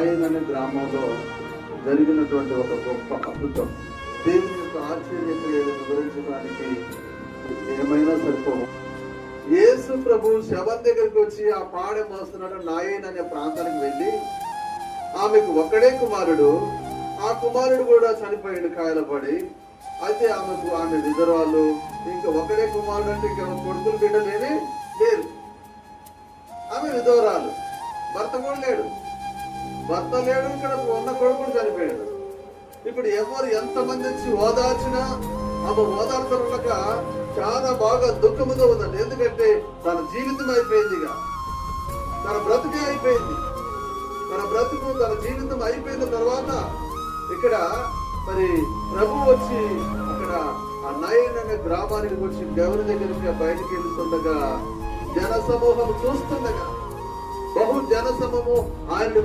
నాయన్ అనే గ్రామంలో జరిగినటువంటి ఒక గొప్ప అద్భుతం. దేవుని యొక్క ఆశ్చర్యక్రియలను వివరించడానికి ఏమైనా సరిపోవు. యేసు ప్రభు శవం దగ్గరికి వచ్చి ఆ పాడె మోస్తున్నాడు నాయన్ అనే ప్రాంతానికి వెళ్ళి, ఆమెకు ఒక్కడే కుమారుడు, ఆ కుమారుడు కూడా చనిపోయాడు కాయలు పడి. అయితే ఆమె విధురాలు, ఇంకా ఒకడే కుమారుడు అంటే ఇంకా కొడుకులు బిడ్డలేని లేరు. ఆమె విధవరాలు, భర్త కూడా లేడు, ఇక్కడ ఉన్న కొడుకులు చనిపోయాడు. ఇప్పుడు ఎవరు ఎంతమంది వచ్చి ఓదార్చినా ఆమె ఓదార్చక చాలా బాగా దుఃఖముతో ఉందండి. ఎందుకంటే తన జీవితం అయిపోయిందిగా, తన బ్రతుకే అయిపోయింది. తన జీవితం అయిపోయిన తర్వాత ఇక్కడ మరి ప్రభు వచ్చి అక్కడ ఆ నాయన్ అనే గ్రామానికి వచ్చి దేవుని దగ్గరికి బయటికి వెళ్తుండగా జన సమూహం చూస్తుండగా, బహు జన సమూహం ఆయన